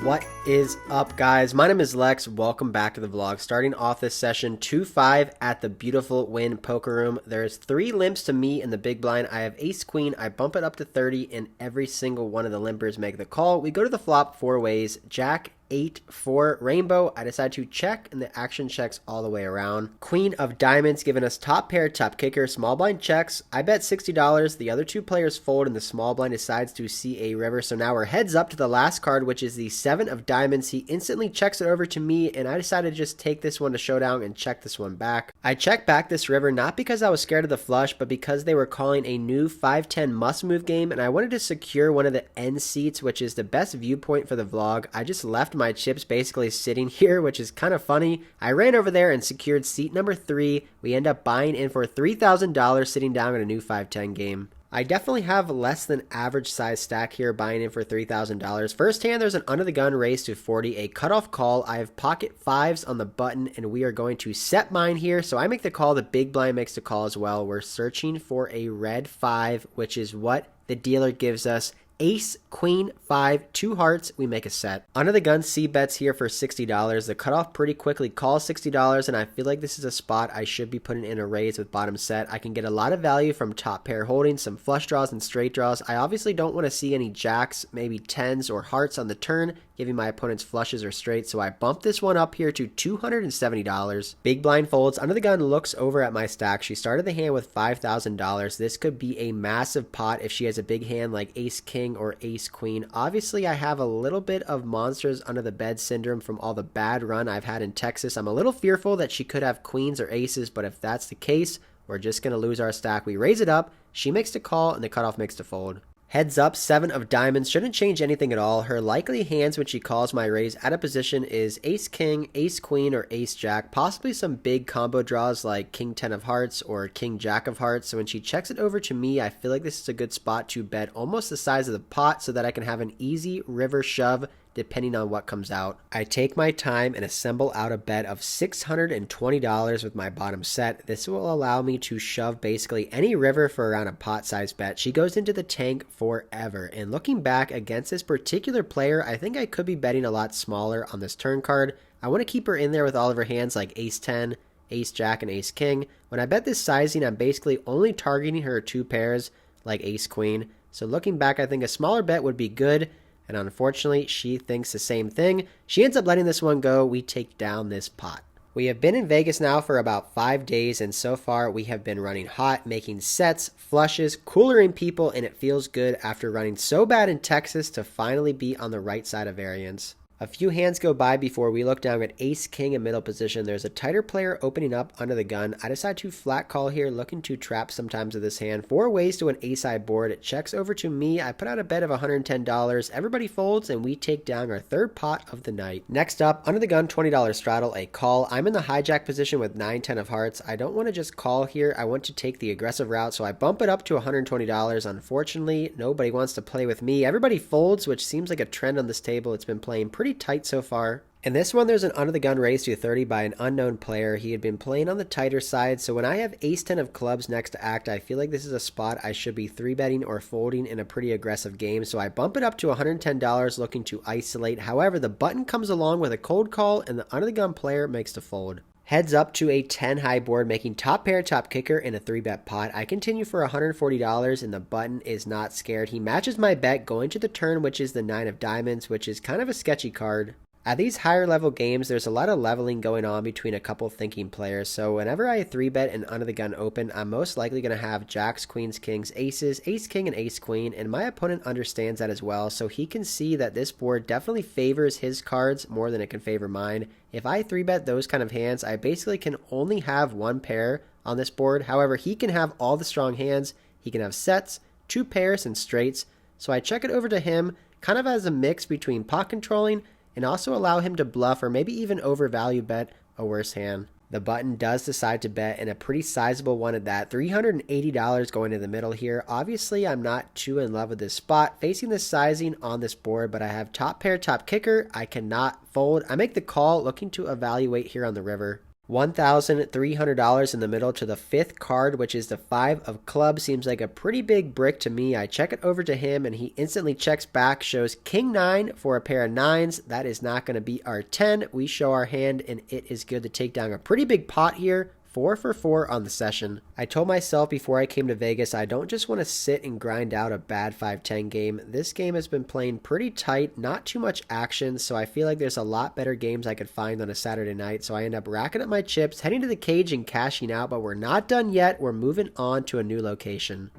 What is up, guys? My name is Lex. Welcome back to the vlog. Starting off this session 2-5 at the beautiful Wynn poker room. There's 3 limps to me in the big blind. I have ace queen. I bump it up to 30 and every single one of the limpers make the call. We go to the flop 4 ways. Jack, 8, 4, rainbow. I decide to check and the action checks all the way around. Queen of diamonds giving us top pair, top kicker, small blind checks. I bet $60. The other 2 players fold and the small blind decides to see a river. So now we're heads up to the last card, which is the 7 of diamonds. He instantly checks it over to me and I decided to just take this one to showdown and check this one back. I checked back this river not because I was scared of the flush, but because they were calling a new 5-10 must move game and I wanted to secure one of the end seats, which is the best viewpoint for the vlog. I just left my chips basically sitting here, which is kind of funny. I ran over there and secured seat number 3. We end up buying in for $3,000 sitting down in a new 5-10 game. I definitely have less than average size stack here, buying in for $3,000. First hand, there's an under the gun raise to 40, a cutoff call. I have pocket 5s on the button and we are going to set mine here. So I make the call, the big blind makes the call as well. We're searching for a red 5, which is what the dealer gives us. Ace, queen, 5, 2 hearts, we make a set. Under the gun, C bets here for $60. The cutoff pretty quickly calls $60, and I feel like this is a spot I should be putting in a raise with bottom set. I can get a lot of value from top pair holding, some flush draws and straight draws. I obviously don't want to see any jacks, maybe 10s or hearts on the turn, giving my opponents flushes or straights, so I bump this one up here to $270. Big blind folds. Under the gun looks over at my stack. She started the hand with $5,000. This could be a massive pot if she has a big hand like ace king or ace queen. Obviously I have a little bit of monsters under the bed syndrome from all the bad run I've had in Texas. I'm a little fearful that she could have queens or aces, but if that's the case, we're just going to lose our stack. We raise it up, she makes the call, and the cutoff makes the fold. Heads up, 7 of diamonds. Shouldn't change anything at all. Her likely hands when she calls my raise out of position is ace king, ace queen, or ace jack. Possibly some big combo draws like king 10 of hearts or king jack of hearts. So when she checks it over to me, I feel like this is a good spot to bet almost the size of the pot so that I can have an easy river shove depending on what comes out. I take my time and assemble out a bet of $620 with my bottom set. This will allow me to shove basically any river for around a pot size bet. She goes into the tank forever. And looking back against this particular player, I think I could be betting a lot smaller on this turn card. I want to keep her in there with all of her hands like ace 10, ace jack, and ace king. When I bet this sizing, I'm basically only targeting her 2 pairs like ace queen. So looking back, I think a smaller bet would be good. And unfortunately, she thinks the same thing. She ends up letting this one go. We take down this pot. We have been in Vegas now for about 5 days, and so far we have been running hot, making sets, flushes, coolering people, and it feels good after running so bad in Texas to finally be on the right side of variance. A few hands go by before we look down at ace king in middle position. There's a tighter player opening up under the gun. I decide to flat call here, looking to trap sometimes with this hand. 4 ways to an ace-high board. It checks over to me. I put out a bet of $110. Everybody folds and we take down our 3rd pot of the night. Next up, under the gun $20 straddle, a call. I'm in the hijack position with 9-10 of hearts. I don't want to just call here. I want to take the aggressive route, so I bump it up to $120. Unfortunately, nobody wants to play with me. Everybody folds, which seems like a trend on this table. It's been playing pretty tight so far. In this one, there's an under the gun raise to 30 by an unknown player. He had been playing on the tighter side, so when I have ace 10 of clubs next to act, I feel like this is a spot I should be 3-betting or folding in a pretty aggressive game, so I bump it up to $110 looking to isolate. However, the button comes along with a cold call and the under the gun player makes the fold. Heads up to a 10 high board, making top pair, top kicker, in a 3-bet pot. I continue for $140 and the button is not scared. He matches my bet going to the turn, which is the 9 of diamonds, which is kind of a sketchy card. At these higher level games, there's a lot of leveling going on between a couple thinking players, so whenever I 3-bet and under the gun open, I'm most likely going to have jacks, queens, kings, aces, ace king, and ace queen, and my opponent understands that as well, so he can see that this board definitely favors his cards more than it can favor mine. If I 3-bet those kind of hands, I basically can only have 1 pair on this board. However, he can have all the strong hands, he can have sets, 2 pairs, and straights, so I check it over to him kind of as a mix between pot controlling and also allow him to bluff or maybe even overvalue bet a worse hand. The button does decide to bet, and a pretty sizable one at that. $380 going to the middle here. Obviously, I'm not too in love with this spot, facing this sizing on this board, but I have top pair, top kicker. I cannot fold. I make the call, looking to evaluate here on the river. $1,300 in the middle to the fifth card, which is the five of clubs. Seems like a pretty big brick to me. I check it over to him and he instantly checks back, shows king nine for a pair of nines. That is not going to be our 10. We show our hand and it is good to take down a pretty big pot here. 4 for 4 on the session. I told myself before I came to Vegas, I don't just want to sit and grind out a bad 5-10 game. This game has been playing pretty tight, not too much action, so I feel like there's a lot better games I could find on a Saturday night, so I end up racking up my chips, heading to the cage and cashing out, but we're not done yet. We're moving on to a new location.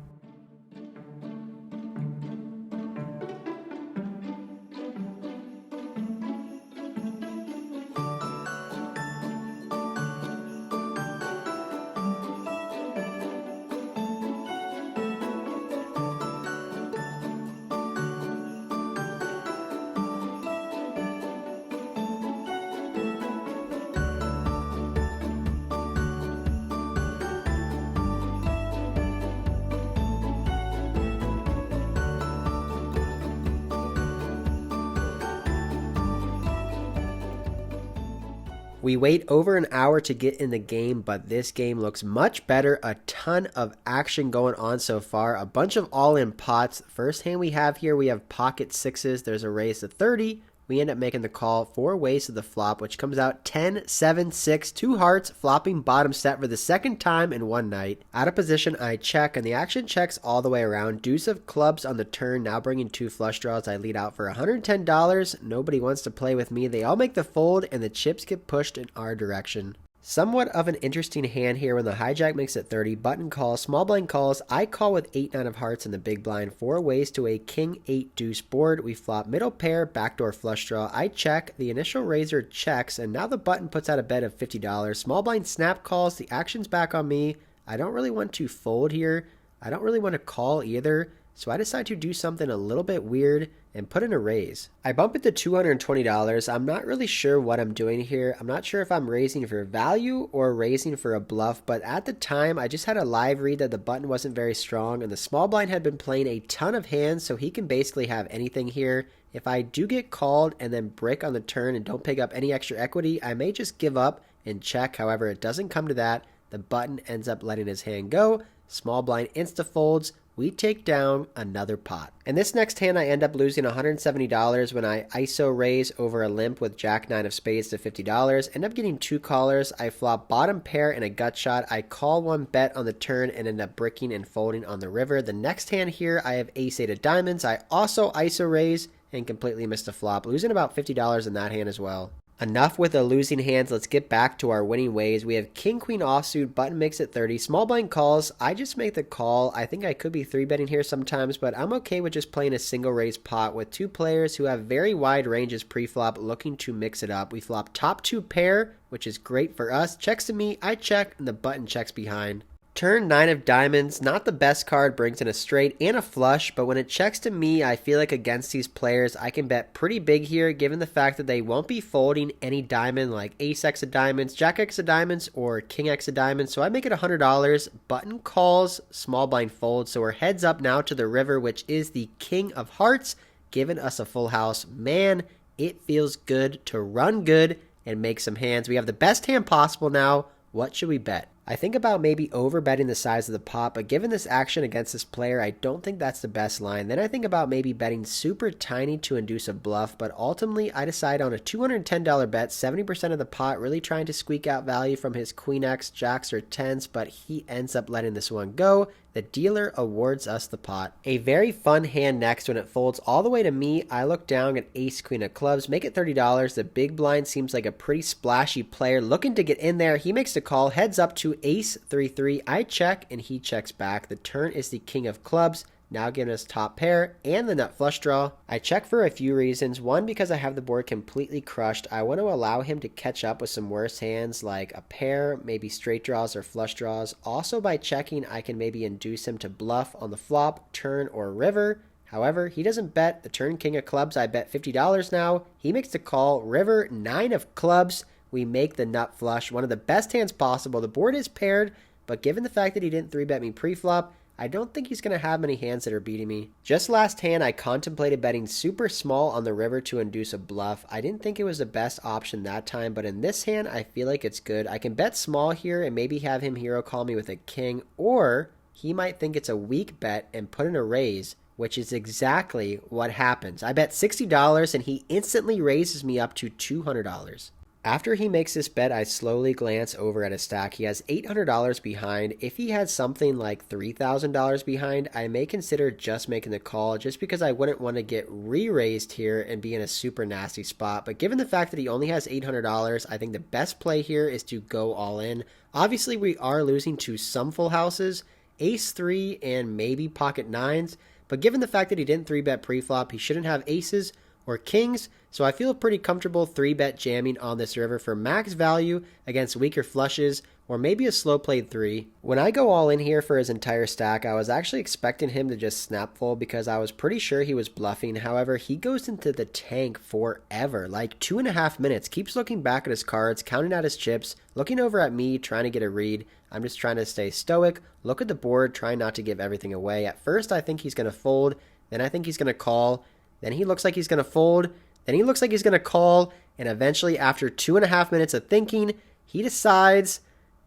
We wait over an hour to get in the game, but this game looks much better. A ton of action going on so far. A bunch of all-in pots. First hand we have here, we have pocket sixes. There's a raise to 30. We end up making the call 4 ways to the flop, which comes out 10, 7, 6, 2 hearts, flopping bottom set for the second time in one night. Out of position, I check, and the action checks all the way around. Deuce of clubs on the turn, now bringing 2 flush draws. I lead out for $110. Nobody wants to play with me. They all make the fold, and the chips get pushed in our direction. Somewhat of an interesting hand here when the hijack makes it 30, button calls, small blind calls. I call with 8-9 of hearts in the big blind, 4 ways to a king 8 deuce board. We flop middle pair, backdoor flush draw. I check, the initial raiser checks, and now the button puts out a bet of $50. Small blind snap calls, the action's back on me. I don't really want to fold here. I don't really want to call either. So I decide to do something a little bit weird and put in a raise. I bump it to $220. I'm not really sure what I'm doing here. I'm not sure if I'm raising for value or raising for a bluff, but at the time I just had a live read that the button wasn't very strong and the small blind had been playing a ton of hands, so he can basically have anything here. If I do get called and then brick on the turn and don't pick up any extra equity, I may just give up and check. However, it doesn't come to that. The button ends up letting his hand go. Small blind insta folds. We take down another pot. In this next hand, I end up losing $170 when I ISO raise over a limp with jack 9 of spades to $50. End up getting 2 callers. I flop bottom pair and a gut shot. I call 1 bet on the turn and end up bricking and folding on the river. The next hand here, I have ace 8 of diamonds. I also ISO raise and completely missed a flop, losing about $50 in that hand as well. Enough with the losing hands. Let's get back to our winning ways. We have king queen offsuit, button makes it 30, small blind calls. I just make the call. I think I could be 3-betting here sometimes, but I'm okay with just playing a single raise pot with 2 players who have very wide ranges pre-flop looking to mix it up. We flop top 2 pair, which is great for us. Checks to me, I check, and the button checks behind. Turn 9 of diamonds, not the best card, brings in a straight and a flush, but when it checks to me, I feel like against these players, I can bet pretty big here, given the fact that they won't be folding any diamond like ace x of diamonds, jack x of diamonds, or king x of diamonds, so I make it $100. Button calls, small blind folds, so we're heads up now to the river, which is the king of hearts, giving us a full house. Man, it feels good to run good and make some hands. We have the best hand possible now. What should we bet? I think about maybe over betting the size of the pot, but given this action against this player, I don't think that's the best line. Then I think about maybe betting super tiny to induce a bluff, but ultimately I decide on a $210 bet, 70% of the pot, really trying to squeak out value from his queen x, jacks, or tens, but he ends up letting this one go. The dealer awards us the pot. A very fun hand next when it folds all the way to me. I look down at ace queen of clubs, make it $30. The big blind seems like a pretty splashy player looking to get in there. He makes the call, heads up to ace 3-3. I check and he checks back. The turn is the king of clubs, now giving us top pair and the nut flush draw. I check for a few reasons. One, because I have the board completely crushed. I want to allow him to catch up with some worse hands like a pair, maybe straight draws or flush draws. Also, by checking, I can maybe induce him to bluff on the flop, turn, or river. However, he doesn't bet. The turn king of clubs, I bet $50 now. He makes the call, river, 9 of clubs. We make the nut flush, one of the best hands possible. The board is paired, but given the fact that he didn't 3-bet me pre-flop, I don't think he's going to have many hands that are beating me. Just last hand, I contemplated betting super small on the river to induce a bluff. I didn't think it was the best option that time, but in this hand, I feel like it's good. I can bet small here and maybe have him hero call me with a king, or he might think it's a weak bet and put in a raise, which is exactly what happens. I bet $60 and he instantly raises me up to $200. After he makes this bet, I slowly glance over at his stack. He has $800 behind. If he had something like $3,000 behind, I may consider just making the call just because I wouldn't want to get re-raised here and be in a super nasty spot. But given the fact that he only has $800, I think the best play here is to go all in. Obviously, we are losing to some full houses, ace 3 and maybe pocket 9s. But given the fact that he didn't 3-bet pre-flop, he shouldn't have aces or kings, so I feel pretty comfortable 3-bet jamming on this river for max value against weaker flushes, or maybe a slow played 3. When I go all in here for his entire stack, I was actually expecting him to just snap fold because I was pretty sure he was bluffing. However, he goes into the tank forever, like 2.5 minutes, keeps looking back at his cards, counting out his chips, looking over at me, trying to get a read. I'm just trying to stay stoic, look at the board, trying not to give everything away. At first, I think he's going to fold, then I think he's going to call, then he looks like he's going to fold, then he looks like he's going to call, and eventually, after 2.5 minutes of thinking, he decides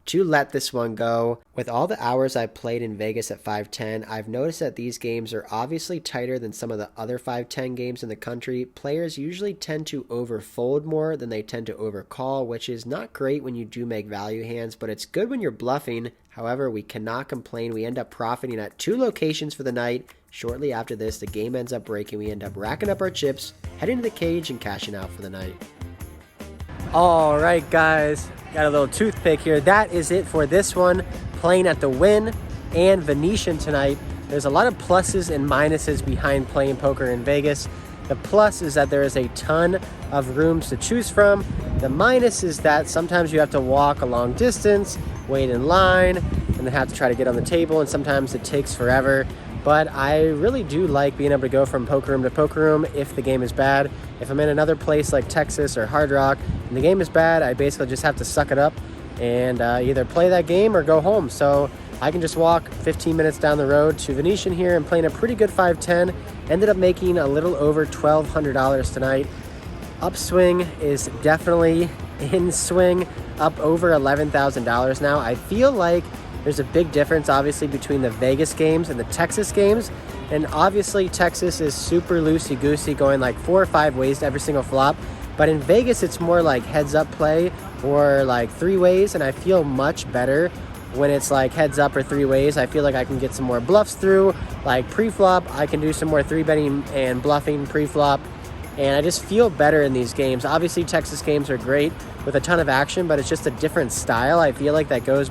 to let this one go. With all the hours I've played in Vegas at 510, I've noticed that these games are obviously tighter than some of the other 510 games in the country. Players usually tend to overfold more than they tend to overcall, which is not great when you do make value hands, but it's good when you're bluffing. However, we cannot complain. We end up profiting at 2 locations for the night. Shortly after this, the game ends up breaking. We end up racking up our chips, heading to the cage, and cashing out for the night. All right, guys. Got a little toothpick here. That is it for this one. Playing at the Wynn and Venetian tonight. There's a lot of pluses and minuses behind playing poker in Vegas. The plus is that there is a ton of rooms to choose from. The minus is that sometimes you have to walk a long distance, wait in line, and then have to try to get on the table, and sometimes it takes forever. But I really do like being able to go from poker room to poker room if the game is bad. If I'm in another place like Texas or Hard Rock and the game is bad, I basically just have to suck it up and either play that game or go home. So I can just walk 15 minutes down the road to Venetian here and playing a pretty good 510. Ended up making a little over $1,200 tonight. Upswing is definitely in swing, up over $11,000 now. I feel like there's a big difference, obviously, between the Vegas games and the Texas games. And obviously, Texas is super loosey-goosey, going like 4 or 5 ways to every single flop. But in Vegas, it's more like heads-up play or like 3 ways. And I feel much better when it's like heads-up or 3 ways. I feel like I can get some more bluffs through. Like pre-flop, I can do some more 3-betting and bluffing pre-flop. And I just feel better in these games. Obviously, Texas games are great with a ton of action, but it's just a different style. I feel like that goes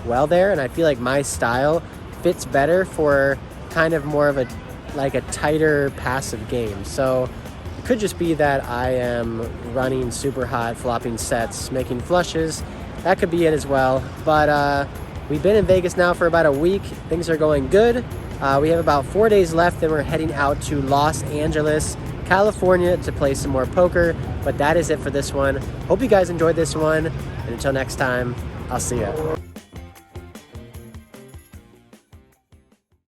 well there, and I feel like my style fits better for kind of more of a tighter passive game. So it could just be that I am running super hot, flopping sets, making flushes. That could be it as well. But we've been in Vegas now for about a week. Things are going good. We have about 4 days left, then we're heading out to Los Angeles, California to play some more poker. But that is it for this one. Hope you guys enjoyed this one, and until next time, I'll see ya.